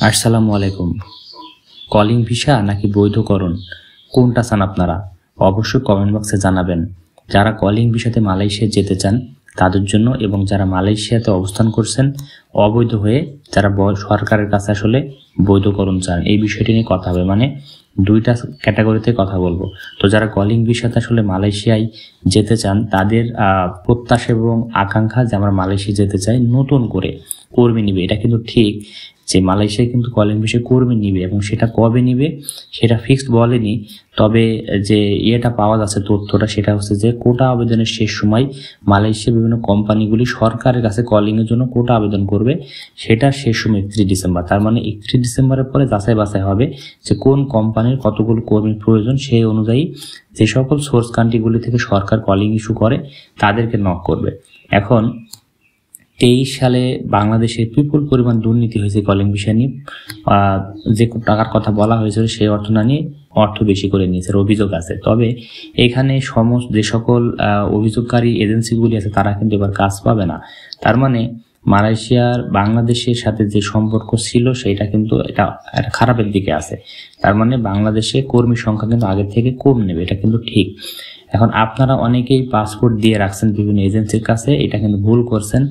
আসসালামু আলাইকুম। Calling visa নাকি বৈধকরণ কোনটা চান আপনারা? অবশ্যই কমেন্ট বক্সে জানাবেন। যারা কলিং ভিসাতে মালয়েশিয়া যেতে চান তাদের জন্য, এবং যারা মালয়েশিয়াতে অবস্থান করছেন অবৈধ হয়ে, যারা সরকারের কাছে আসলে বৈধকরণ চান, এই বিষয়টি নিয়ে কথা হবে। মানে দুইটা ক্যাটাগরিতে কথা বলবো। তো যারা কলিং ভিসাতে আসলে মালয়েশিয়ায় যেতে চান তাদের প্রত্যাশা এবং আকাঙ্ক্ষা যে আমরা মালয়েশিয়া যেতে চাই, নতুন করে কর্মী নিবে, এটা কিন্তু ঠিক যে মালয়েশিয়া কিন্তু কলিং ভিসায় কর্মী নিবে, এবং সেটা কবে নিবে সেটা ফিক্সড বলেনি। তবে যে ইয়েটা পাওয়া যাচ্ছে, তথ্যটা, সেটা হচ্ছে যে কোটা আবেদনের শেষ সময় মালয়েশিয়ার বিভিন্ন কোম্পানিগুলি সরকারের কাছে কলিং এর জন্য কোটা আবেদন করবে, সেটা শেষ সময় 31 ডিসেম্বর। তার মানে 31 ডিসেম্বরের পরে যাচাই বাছাই হবে যে কোন কোম্পানির কতগুলো কর্মীর প্রয়োজন, সেই অনুযায়ী যে সকল সোর্স কান্ট্রিগুলি থেকে সরকার কলিং ইস্যু করে তাদেরকে নক করবে। এখন 23 সালে বাংলাদেশে বিপুল পরিমাণ দুর্নীতি হয়েছে কলিং ভিসা নিয়ে। যে টাকার কথা বলা হয়েছিল সেই অর্থ না নিয়ে অর্থ বেশি করে নিয়েছে অভিযোগ আছে। তবে এখানে সমস্ত যে সকল অভিযোগকারী এজেন্সিগুলি আছে তারা কিন্তু এবার কাজ পাবে না। তার মানে মালয়েশিয়ার বাংলাদেশের সাথে যে সম্পর্ক ছিল সেটা কিন্তু এটা খারাপের দিকে আছে। তার মানে বাংলাদেশে কর্মী সংখ্যা কিন্তু আগের থেকে কম নেবে, এটা কিন্তু ঠিক। এখন আপনারা অনেকেই পাসপোর্ট দিয়ে রাখছেন বিভিন্ন এজেন্সির কাছে, এটা কিন্তু ভুল করছেন।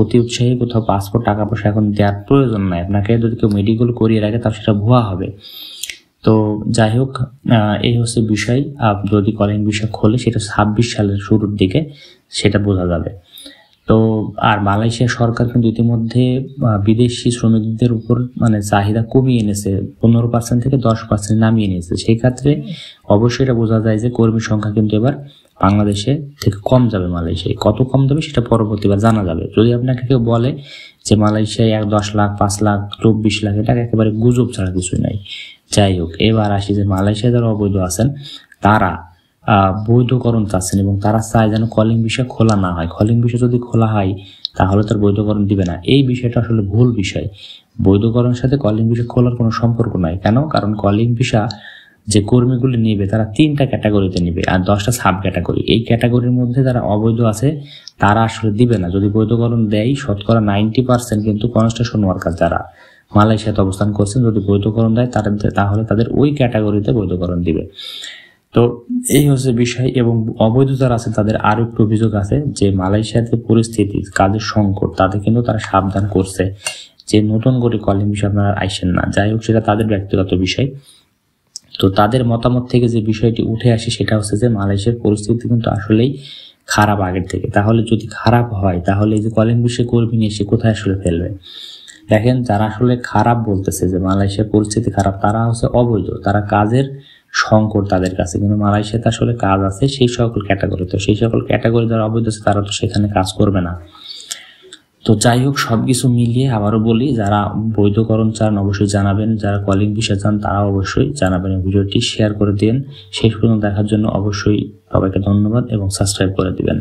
অতি উৎসাহী কোথাও পাসপোর্ট টাকা পয়সা এখন দেওয়ার প্রয়োজন নাই। আপনাকে যদি কেউ মেডিকেল করিয়ে রাখে তাহলে সেটা ভুয়া হবে। তো যাই হোক, এই হচ্ছে বিষয়। যদি কলিং ভিসা খোলে সেটা 26 সালের শুরুর দিকে সেটা বোঝা যাবে। তো আর মালয়েশিয়া সরকার কিন্তু ইতিমধ্যে বিদেশি শ্রমিকদের উপর মানে চাহিদা কমিয়ে এনেছে, 15% থেকে 10% নামিয়ে নিয়েছে। সেই ক্ষেত্রে অবশ্যই এটা বোঝা যায় যে কর্মী সংখ্যা কিন্তু এবার বাংলাদেশে থেকে কম যাবে। মালয়েশিয়ায় কত কম যাবে সেটা পরবর্তীবার জানা যাবে। যদি আপনাকে কেউ বলে যে মালয়েশিয়ায় 10 লাখ, 5 লাখ, 24 লাখ, এটা একেবারে গুজব ছাড়া কিছুই নাই। যাই হোক, এবার আসি যে মালয়েশিয়া যারা অবৈধ আছেন তারা বৈধকরণ চাচ্ছেন, এবং তারা চায় যেন কলিং ভিসা খোলা না হয়। কলিং ভিসা যদি খোলা হয় তাহলে তার বৈধকরণ দিবে না। এই বিষয়টা আসলে ভুল বিষয়। বৈধকরণের সাথে কলিং ভিসা খোলার কোনো সম্পর্ক নাই। কেন? কারণ কলিং ভিসা যে কর্মীগুলি নিবে তারা 3টা ক্যাটাগরিতে নিবে আর 10টা সাব ক্যাটাগরি। এই ক্যাটাগরির মধ্যে যারা অবৈধ আছে তারা আসলে দিবে না। যদি বৈধকরণ দেয়, শতকরা 90% কিন্তু কনস্ট্রাকশন ওয়ার্কার যারা মালয়েশিয়াতে অবস্থান করছেন, যদি বৈধকরণ দেয় তাহলে তাদের ওই ক্যাটাগরিতে বৈধকরণ দিবে। তো এই হচ্ছে বিষয়। এবং অবৈধ যারা আছে তাদের আরো একটু অভিযোগ আছে যে মালয়েশিয়াতে পরিস্থিতি, কাজের সংকট, তাদের কিন্তু তারা সাবধান করছে যে নতুন করে কলিং ভিসা আপনারা আইসেন না। যাই হোক, সেটা তাদের ব্যক্তিগত বিষয়। তো তাদের মতামত থেকে যে বিষয়টি উঠে আসে সেটা হচ্ছে যে মালয়েশিয়ার পরিস্থিতি কিন্তু আসলেই খারাপ আগের থেকে। তাহলে যদি খারাপ হয় তাহলে এই যে কলিং ভিসা কর্মী নিয়ে সে কোথায় আসলে ফেলবে? দেখেন, যারা আসলে খারাপ বলতেছে যে মালয়েশিয়ার পরিস্থিতি খারাপ, তারা হচ্ছে অবৈধ, তারা কাজের সংকট তাদের কাছে। কিন্তু মালয়েশিয়াতে আসলে কাজ আছে সেই সকল ক্যাটাগরি। তো সেই সকল ক্যাটাগরি যারা অবৈধ আছে তারা তো সেখানে কাজ করবে না। তো যাই হোক, সবকিছু মিলিয়ে আবারও বলি, যারা বৈধকরণ চান অবশ্যই জানাবেন, যারা কলিং ভিসা চান তারা অবশ্যই জানাবেন। ভিডিওটি শেয়ার করে দিন। শেষ পর্যন্ত দেখার জন্য অবশ্যই সবাইকে ধন্যবাদ এবং সাবস্ক্রাইব করে দিবেন।